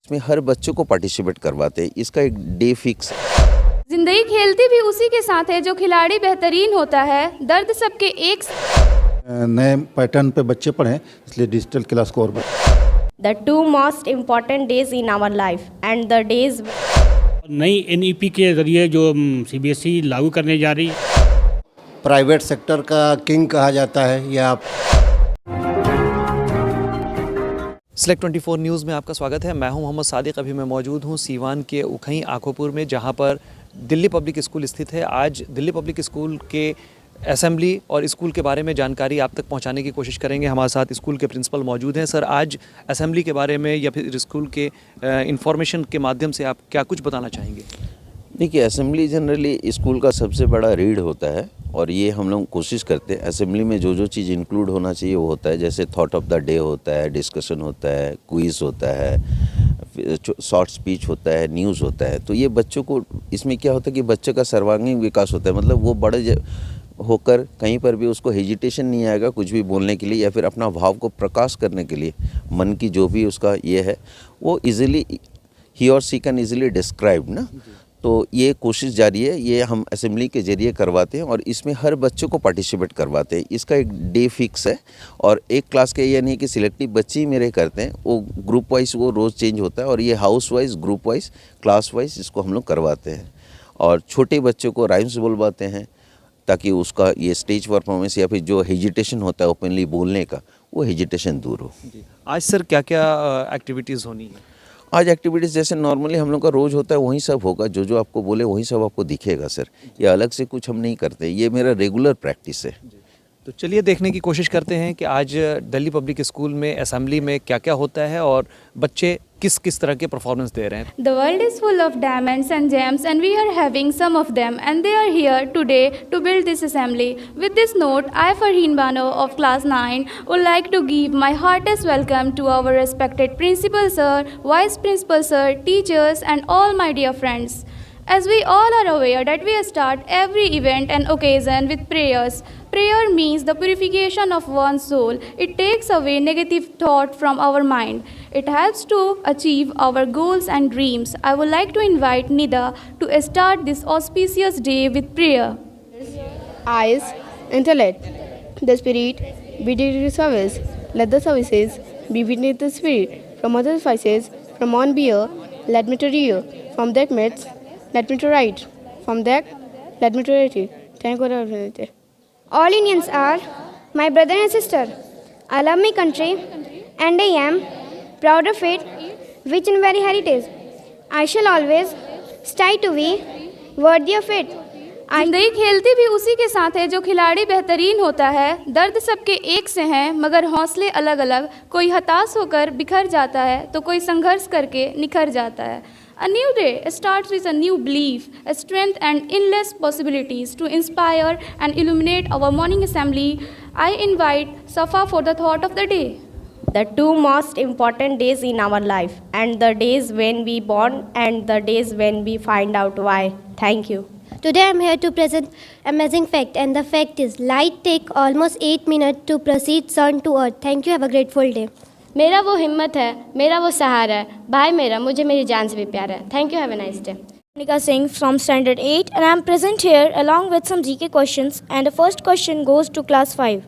इसमें हर बच्चों को पार्टिसिपेट करवाते हैं। इसका एक डे फिक्स है। जिंदगी खेलती भी उसी के साथ है जो खिलाड़ी बेहतरीन होता है। दर्द सबके एक नए पैटर्न पे बच्चे पढ़ें, इसलिए डिजिटल क्लास को और The two most important days in our life and the days नई NEP के ज़रिए जो CBSE लागू करने जा रही है। प्राइवेट सेक्टर का किंग कहा जाता है यह आप। Select 24 न्यूज़ में आपका स्वागत है। मैं हूं मोहम्मद सादिक। अभी मैं मौजूद हूं सीवान के उखई आखोपुर में, जहां पर दिल्ली पब्लिक स्कूल स्थित है। आज दिल्ली पब्लिक स्कूल के असेंबली और स्कूल के बारे में जानकारी आप तक पहुंचाने की कोशिश करेंगे। हमारे साथ स्कूल के प्रिंसिपल मौजूद हैं। सर, आज असेंबली के बारे में या फिर स्कूल के इंफॉर्मेशन के माध्यम से आप क्या कुछ बताना चाहेंगे? देखिए, असेंबली जनरली स्कूल का सबसे बड़ा रीढ़ होता है और ये हम लोग कोशिश करते हैं असेंबली में जो जो चीज़ इंक्लूड होना चाहिए वो होता है। जैसे थॉट ऑफ द डे होता है, डिस्कशन होता है, क्विज़ होता है, शॉर्ट स्पीच होता है, न्यूज़ होता है। तो ये बच्चों को, इसमें क्या होता है कि बच्चे का सर्वांगीण विकास होता है। मतलब वो बड़े होकर कहीं पर भी उसको हेजिटेशन नहीं आएगा कुछ भी बोलने के लिए या फिर अपना भाव को प्रकाश करने के लिए। मन की जो भी उसका ये है वो इजीली ही और सी कैन इजीली डिस्क्राइब ना। तो ये कोशिश जारी है, ये हम असेंबली के ज़रिए करवाते हैं और इसमें हर बच्चों को पार्टिसिपेट करवाते हैं। इसका एक डे फिक्स है और एक क्लास के ये नहीं कि सिलेक्टिव बच्चे ही मेरे करते हैं, वो ग्रुप वाइज वो रोज़ चेंज होता है और ये house wise, group wise, class wise इसको हम लोग करवाते हैं। और छोटे बच्चों को राइम्स बोलवाते हैं ताकि उसका ये स्टेज परफॉर्मेंस या फिर जो हेजिटेशन होता है ओपनली बोलने का, वो हेजिटेशन दूर हो। आज सर क्या क्या एक्टिविटीज़ होनी है? आज एक्टिविटीज़ जैसे नॉर्मली हम लोग का रोज़ होता है वही सब होगा। जो जो आपको बोले वही सब आपको दिखेगा सर। ये अलग से कुछ हम नहीं करते, ये मेरा रेगुलर प्रैक्टिस है। तो चलिए देखने की कोशिश करते हैं कि आज दिल्ली पब्लिक स्कूल में असेंबली में क्या क्या होता है और बच्चे किस किस तरह के परफॉर्मेंस दे रहे हैं। The world is full of diamonds and gems and we are having some of them and they are here today to build this assembly. With this note, I, Farheen Bano of class 9, would like to give my heartiest welcome to our respected principal sir, vice principal sir, teachers and all my dear friends. As we all are aware that we start every event and occasion with prayers. Prayer means the purification of one's soul. It takes away negative thought from our mind. It helps to achieve our goals and dreams. I would like to invite Nida to start this auspicious day with prayer. Eyes, intellect, the spirit, be devoted to service. Let the services be beneath the spirit. From other vices, from on beer, let me to rear. From that myths, let me to write. From that, let me to write it. Thank God. All Indians are my brother and sister. I love my country and I am proud of it, rich in very heritage. I shall always strive to be worthy of it. जिंदगी खेलती भी उसी के साथ है जो खिलाड़ी बेहतरीन होता है। दर्द सबके एक से हैं मगर हौसले अलग अलग। कोई हताश होकर बिखर जाता है तो कोई संघर्ष करके निखर जाता है। A new day starts with a new belief, a strength and endless possibilities to inspire and illuminate our morning assembly. I invite Safa for the thought of the day. the two most important days in our life and the days when we born and the days when we find out why. Thank you. Today I am here to present amazing fact and the fact is light take almost 8 minutes to proceed sun to earth. Thank you. Have a grateful day. मेरा वो हिम्मत है, मेरा वो सहारा है, भाई मेरा मुझे मेरी जान से भी प्यारा है. Thank you. Have a nice day. Monica Singh from Standard 8 and I am present here along with some GK questions and the first question goes to class 5.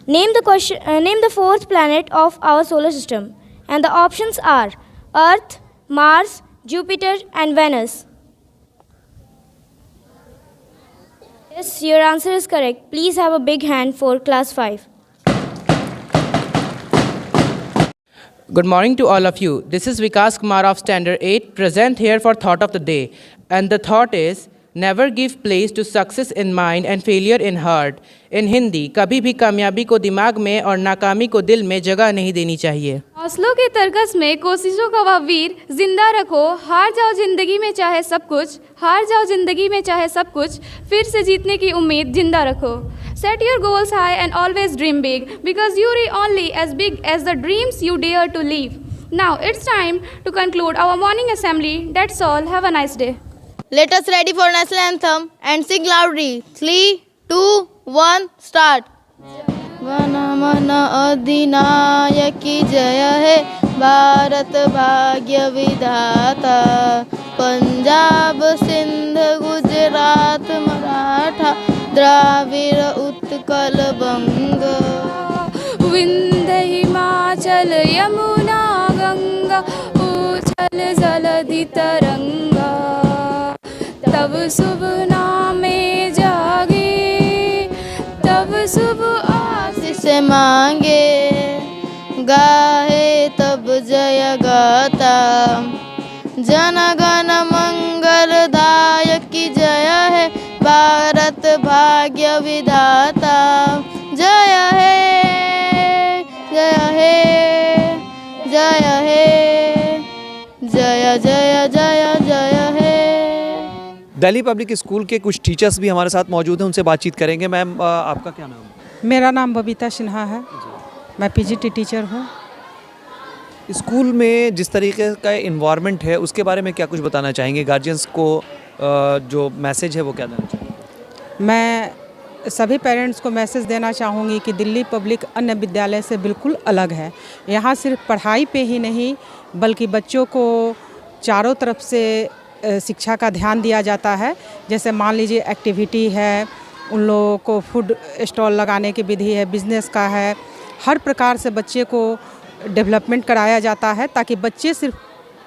Name the fourth planet of our solar system and the options are Earth, Mars, Jupiter and Venus. Yes, your answer is correct. Please have a big hand for class 5. Good morning to all of you. This is Vikas Kumar of Standard 8 present here for thought of the day. And the thought is, never give place to success in mind and failure in heart. In Hindi, कभी भी कामयाबी को दिमाग में और नाकामी को दिल में जगह नहीं देनी चाहिए. हौसलों के तरकस में कोशिशों का वह वीर जिंदा रखो. हार जाओ जिंदगी में चाहे सब कुछ, हार जाओ जिंदगी में चाहे सब कुछ, फिर से जीतने की उम्मीद जिंदा रखो. Set your goals high and always dream big because you are only as big as the dreams you dare to live. Now it's time to conclude our morning assembly. That's all. Have a nice day. Let us ready for national anthem and sing loudly. 3, 2, 1, start. Vana mana adinayaki jaya hai, Bharat भाग्य विधाता। पंजाब सिंध गुजरात मराठा द्राविड़ उत्कल बंग। विंध्य हिमाचल यमुना गंगा उछल जलधि तरंगा। तब शुभ नामे जागे तब शुभ आशीष मांगे। गाहे तब जय गाता। जन गण मंगलदायक जय है भारत भाग्य विधाता। जय है जय है जय है जय जय जय जय है। दिल्ली पब्लिक स्कूल के कुछ टीचर्स भी हमारे साथ मौजूद हैं, उनसे बातचीत करेंगे। मैम, आपका क्या नाम है? मेरा नाम बबीता सिन्हा है। मैं पीजीटी टीचर हूँ। स्कूल में जिस तरीके का इन्वायरमेंट है उसके बारे में क्या कुछ बताना चाहेंगे? गार्जियंस को जो मैसेज है वो क्या देना चाहेंगे? मैं सभी पेरेंट्स को मैसेज देना चाहूँगी कि दिल्ली पब्लिक अन्य विद्यालय से बिल्कुल अलग है। यहाँ सिर्फ पढ़ाई पे ही नहीं बल्कि बच्चों को चारों तरफ से शिक्षा का ध्यान दिया जाता है। जैसे मान लीजिए एक्टिविटी है, उन लोगों को फूड स्टॉल लगाने की विधि है, बिजनेस का है, हर प्रकार से बच्चे को डेवलपमेंट कराया जाता है ताकि बच्चे सिर्फ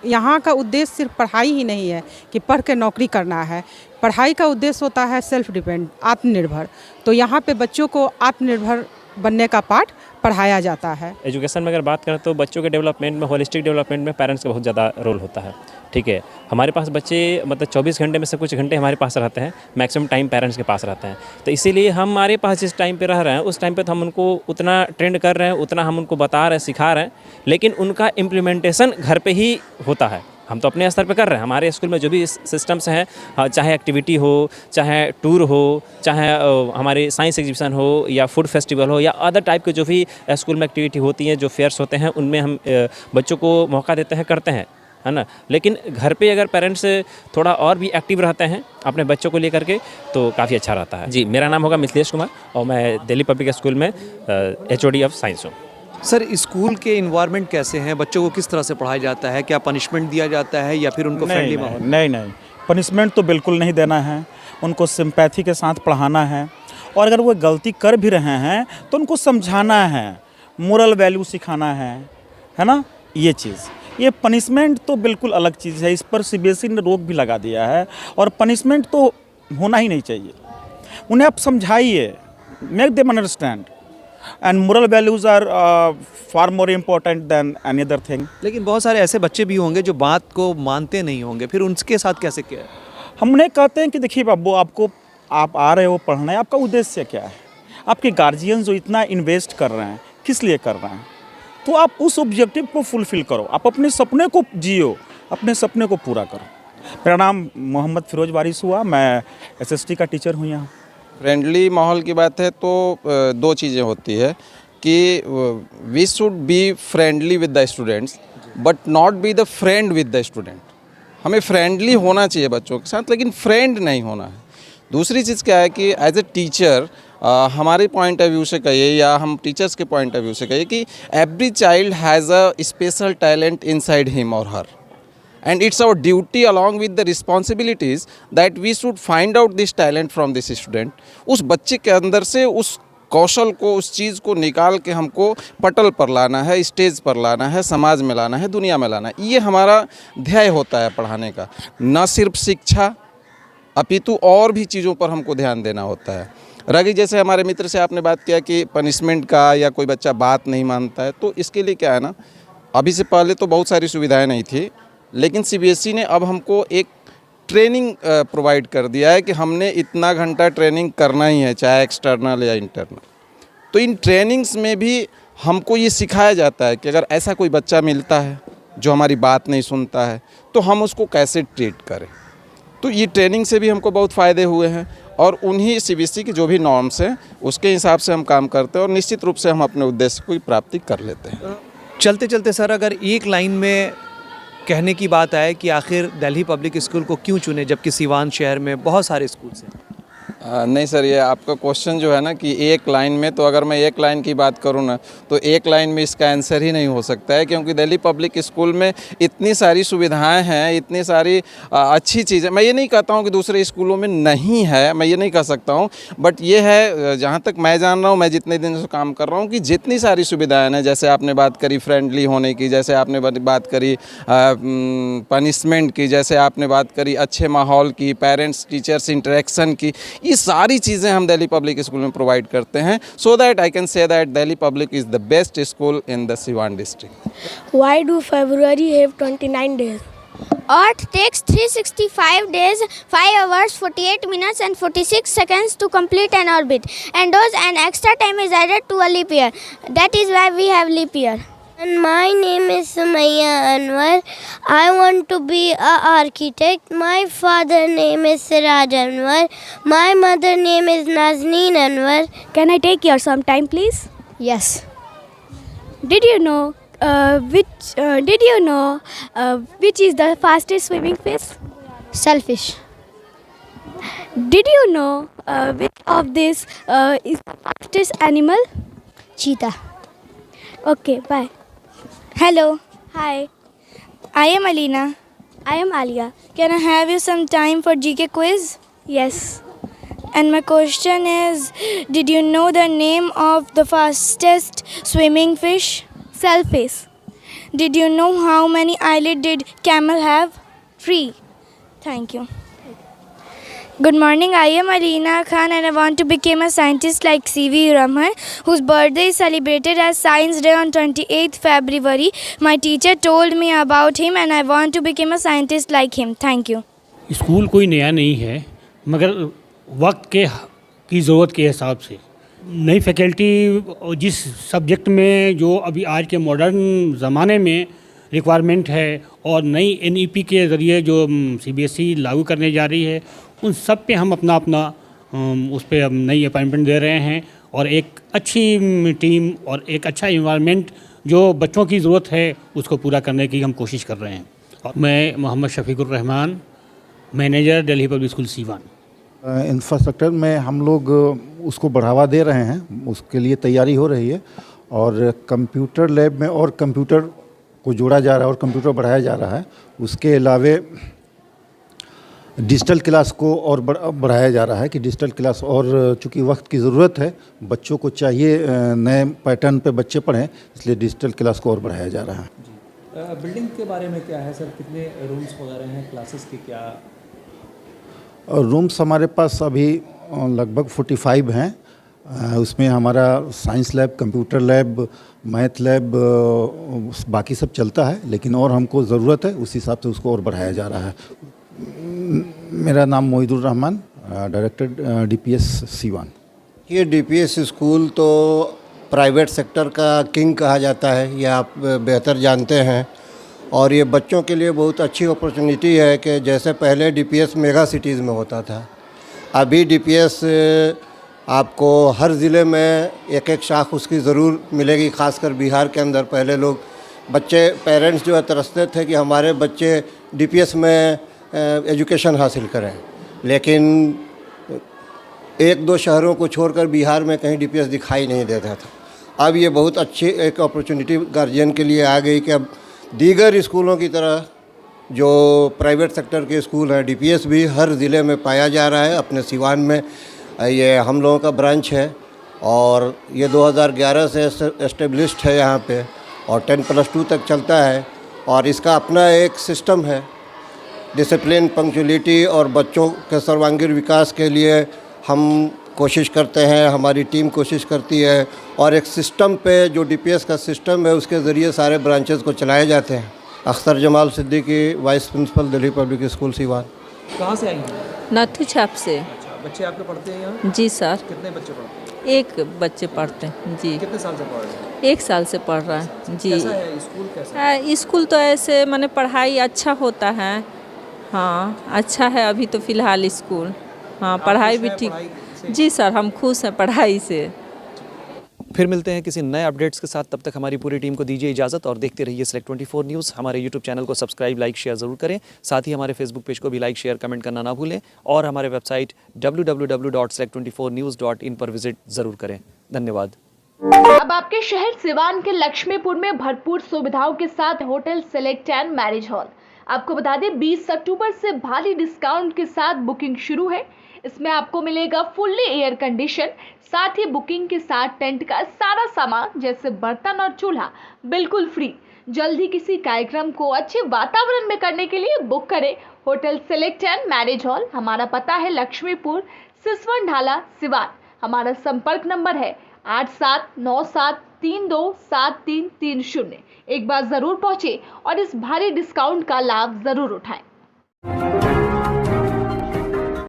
यहाँ का उद्देश्य सिर्फ पढ़ाई ही नहीं है कि पढ़ के नौकरी करना है। पढ़ाई का उद्देश्य होता है सेल्फ डिपेंड, आत्मनिर्भर। तो यहाँ पे बच्चों को आत्मनिर्भर बनने का पाठ पढ़ाया जाता है। एजुकेशन में अगर बात करें तो बच्चों के डेवलपमेंट में, होलिस्टिक डेवलपमेंट में पेरेंट्स का बहुत ज़्यादा रोल होता है। ठीक है, हमारे पास बच्चे मतलब 24 घंटे में से कुछ घंटे हमारे पास रहते हैं, मैक्सिमम टाइम पेरेंट्स के पास रहते हैं। तो इसीलिए हमारे पास जिस टाइम पे रह रहे हैं उस टाइम पे तो हम उनको उतना ट्रेंड कर रहे हैं, उतना हम उनको बता रहे हैं, सिखा रहे हैं, लेकिन उनका इम्प्लीमेंटेशन घर पे ही होता है। हम तो अपने स्तर पे कर रहे हैं। हमारे स्कूल में जो भी सिस्टम्स हैं, चाहे एक्टिविटी हो, चाहे टूर हो, चाहे हमारे साइंस एग्जीबिशन हो या फूड फेस्टिवल हो या अदर टाइप के जो भी स्कूल में एक्टिविटी होती हैं, जो फेयर्स होते हैं, उनमें हम बच्चों को मौका देते हैं, करते हैं, है ना। लेकिन घर पे अगर पेरेंट्स थोड़ा और भी एक्टिव रहते हैं अपने बच्चों को लेकर के तो काफ़ी अच्छा रहता है। जी, मेरा नाम होगा मिथिलेश कुमार और मैं दिल्ली पब्लिक स्कूल में HOD ऑफ साइंस हूँ। सर, स्कूल के इन्वायरमेंट कैसे हैं? बच्चों को किस तरह से पढ़ाया जाता है? क्या पनिशमेंट दिया जाता है या फिर उनको फ्रेंडली माहौल? नहीं, पनिशमेंट तो बिल्कुल नहीं देना है। उनको सिंपैथी के साथ पढ़ाना है और अगर वो गलती कर भी रहे हैं तो उनको समझाना है, मोरल वैल्यू सिखाना है ना। ये चीज़, ये पनिशमेंट तो बिल्कुल अलग चीज़ है। इस पर CBSE ने रोक भी लगा दिया है और पनिशमेंट तो होना ही नहीं चाहिए। उन्हें आप समझाइए, make them understand, and moral values are far more important than any other thing. लेकिन बहुत सारे ऐसे बच्चे भी होंगे जो बात को मानते नहीं होंगे, फिर उनके साथ कैसे क्या है? हम उन्हें कहते हैं कि देखिए बाबू, आप आ रहे हो पढ़ने, आपका उद्देश्य क्या है? आपके गार्जियन जो इतना इन्वेस्ट कर रहे हैं, किस लिए कर रहे हैं? तो आप उस ऑब्जेक्टिव को फुलफ़िल करो, आप अपने सपने को जियो, अपने सपने को पूरा करो। मेरा नाम मोहम्मद फिरोज वारिस हुआ, मैं SST का टीचर हूँ यहाँ। फ्रेंडली माहौल की बात है तो दो चीज़ें होती है कि we should be friendly with the students but not be the friend with the student. हमें फ्रेंडली होना चाहिए बच्चों के साथ, लेकिन फ्रेंड नहीं होना है। दूसरी चीज़ क्या है कि एज ए टीचर हमारे पॉइंट ऑफ व्यू से कहिए या हम टीचर्स के पॉइंट ऑफ व्यू से कहिए कि every child has a special talent inside him और हर, and it's our duty along with the responsibilities that we should find out this talent from this student। उस बच्चे के अंदर से उस कौशल को, उस चीज़ को निकाल के हमको पटल पर लाना है, स्टेज पर लाना है, समाज में लाना है, दुनिया में लाना है। ये हमारा ध्येय होता है पढ़ाने का। न सिर्फ शिक्षा अपितु और भी चीज़ों पर हमको ध्यान देना होता है। रगी, जैसे हमारे मित्र से आपने बात किया कि पनिशमेंट का या कोई बच्चा बात नहीं मानता है, तो इसके लिए क्या है ना, अभी से पहले तो बहुत सारी सुविधाएँ नहीं थी, लेकिन CBSE ने अब हमको एक ट्रेनिंग प्रोवाइड कर दिया है कि हमने इतना घंटा ट्रेनिंग करना ही है, चाहे एक्सटर्नल या इंटरनल। तो इन ट्रेनिंग्स में भी हमको ये सिखाया जाता है कि अगर ऐसा कोई बच्चा मिलता है जो हमारी बात नहीं सुनता है तो हम उसको कैसे ट्रीट करें। तो ये ट्रेनिंग से भी हमको बहुत फ़ायदे हुए हैं और उन्हीं CBSE के जो भी नॉर्म्स हैं उसके हिसाब से हम काम करते हैं और निश्चित रूप से हम अपने उद्देश्य की प्राप्ति कर लेते हैं। चलते चलते सर, अगर एक लाइन में कहने की बात आए कि आखिर दिल्ली पब्लिक स्कूल को क्यों चुने जबकि सीवान शहर में बहुत सारे स्कूल्स हैं? नहीं सर, ये आपका क्वेश्चन जो है ना कि एक लाइन में, तो अगर मैं एक लाइन की बात करूँ ना तो एक लाइन में इसका आंसर ही नहीं हो सकता है, क्योंकि दिल्ली पब्लिक स्कूल में इतनी सारी सुविधाएं हैं, इतनी सारी अच्छी चीज़ें। मैं ये नहीं कहता हूँ कि दूसरे स्कूलों में नहीं है, मैं ये नहीं कह सकता हूँ, बट ये है जहाँ तक मैं जान रहा हूँ, मैं जितने दिन से काम कर रहा हूँ, कि जितनी सारी सुविधाएँ हैं, जैसे आपने बात करी फ्रेंडली होने की, जैसे आपने बात करी पनिशमेंट की, जैसे आपने बात करी अच्छे माहौल की, पेरेंट्स टीचर्स इंटरेक्शन की, ये सारी चीज़ें हम दिल्ली पब्लिक स्कूल में प्रोवाइड करते हैं, so that I can say that Delhi public is the best school in the Siwan district. Why do February have 29 days? Earth takes 365 days, 5 hours, 48 minutes and 46 seconds to complete an orbit, and thus an extra time is added to a leap year. That is why we have leap year. And my name is Sumaya Anwar. I want to be an architect. My father name is Siraj Anwar. My mother name is Nazneen Anwar. Can I take your some time, please? Yes. Did you know which is the fastest swimming fish? Selfish. Did you know which of this is the fastest animal? Cheetah. Okay, bye. Hello, Hi, I am Alina. I am Alia. Can I have you some time for GK quiz? Yes. And my question is, did you know the name of the fastest swimming fish? Selfish. Did you know how many eyelids did camel have? 3. Thank you. Good morning, I am Alina Khan and I want to become a scientist like C.V. Raman, whose birthday is celebrated as Science Day on 28th February. My teacher told me about him and I want to become a scientist like him. Thank you. School कोई नया नहीं है, मगर वक्त की ज़रूरत के हिसाब से नई फैकल्टी जिस सब्जेक्ट में जो अभी आज के मॉडर्न ज़माने में रिक्वायरमेंट है और नई NEP के ज़रिए जो CBSE लागू करने जा रही है, उन सब पे हम अपना उस पर हम नई अपॉइंटमेंट दे रहे हैं और एक अच्छी टीम और एक अच्छा इन्वायरमेंट जो बच्चों की ज़रूरत है उसको पूरा करने की हम कोशिश कर रहे हैं। और मैं Mohammad Shafiqur Rahman, manager Delhi public school Siwan. Infrastructure में हम लोग उसको बढ़ावा दे रहे हैं, उसके लिए तैयारी हो रही है और कंप्यूटर लैब में और कंप्यूटर को जोड़ा जा रहा है और कंप्यूटर बढ़ाया जा रहा है। उसके अलावे डिजिटल क्लास को और बढ़ाया जा रहा है कि डिजिटल क्लास, और चूँकि वक्त की ज़रूरत है, बच्चों को चाहिए नए पैटर्न पे बच्चे पढ़ें, इसलिए डिजिटल क्लास को और बढ़ाया जा रहा है। बिल्डिंग के बारे में क्या है सर, कितने रूम्स वगैरह हैं, क्लासेस की क्या? रूम्स हमारे पास अभी लगभग 45 हैं। उसमें हमारा science lab, computer lab, math lab, बाकी सब चलता है, लेकिन और हमको ज़रूरत है, उस हिसाब से उसको और बढ़ाया जा रहा है। मेरा नाम मोहिदुर रहमान, डायरेक्टर DPS सीवान। ये DPS स्कूल तो प्राइवेट सेक्टर का किंग कहा जाता है, ये आप बेहतर जानते हैं, और ये बच्चों के लिए बहुत अच्छी अपॉर्चुनिटी है कि जैसे पहले DPS मेगा सिटीज़ में होता था, अभी DPS आपको हर ज़िले में एक एक शाख उसकी ज़रूर मिलेगी। ख़ासकर बिहार के अंदर पहले लोग पेरेंट्स जो है तरसते थे कि हमारे बच्चे DPS में एजुकेशन हासिल करें, लेकिन एक दो शहरों को छोड़कर बिहार में कहीं DPS दिखाई नहीं देता था। अब ये बहुत अच्छी एक अपॉर्चुनिटी गार्जियन के लिए आ गई कि अब दीगर स्कूलों की तरह जो प्राइवेट सेक्टर के स्कूल हैं, DPS भी हर ज़िले में पाया जा रहा है। अपने सिवान में ये हम लोगों का ब्रांच है और ये 2011 से एस्टेब्लिश्ड है यहाँ पे, और 10+2 तक चलता है, और इसका अपना एक सिस्टम है। डिसिप्लिन, पंक्चुअलिटी और बच्चों के सर्वांगीण विकास के लिए हम कोशिश करते हैं, हमारी टीम कोशिश करती है, और एक सिस्टम पे जो DPS का सिस्टम है उसके ज़रिए सारे ब्रांचेस को चलाए जाते हैं। Akhtar Jamal Siddiqui, vice principal Delhi public school Siwan. कहाँ से आई हैं? नाथू छाप से। अच्छा, बच्चे आपके पढ़ते हैं यहाँ? जी सर। कितने बच्चे पढ़ते हैं? एक बच्चे पढ़ते हैं जी। कितने साल से पढ़ रहे हैं? 1 साल से पढ़ रहा है जी। कैसा है स्कूल, कैसा है? स्कूल तो ऐसे माने पढ़ाई अच्छा होता है, हाँ अच्छा है अभी तो फ़िलहाल स्कूल, हाँ पढ़ाई भी ठीक। जी सर, हम खुश हैं पढ़ाई से। फिर मिलते हैं किसी नए अपडेट्स के साथ, तब तक हमारी पूरी टीम को दीजिए इजाज़त और देखते रहिए Select 24 न्यूज़। हमारे यूट्यूब चैनल को सब्सक्राइब, लाइक, शेयर ज़रूर करें। साथ ही हमारे फेसबुक पेज को भी लाइक, शेयर, कमेंट करना ना भूलें और हमारे वेबसाइट www.select24news.in पर विजिट ज़रूर करें। धन्यवाद। अब आपके शहर सिवान के लक्ष्मीपुर में भरपूर सुविधाओं के साथ hotel select and marriage hall. आपको बता दें 20 अक्टूबर से भारी डिस्काउंट के साथ बुकिंग शुरू है। इसमें आपको मिलेगा फुल्ली एयर कंडीशन, साथ ही बुकिंग के साथ टेंट का सारा सामान जैसे बर्तन और चूल्हा बिल्कुल फ्री। जल्द ही किसी कार्यक्रम को अच्छे वातावरण में करने के लिए बुक करें hotel select and marriage hall. हमारा पता है लक्ष्मीपुर, सिसवन ढाला, सिवान। हमारा संपर्क नंबर है 8797327330। एक बार जरूर पहुंचे और इस भारी डिस्काउंट का लाभ जरूर उठाएं।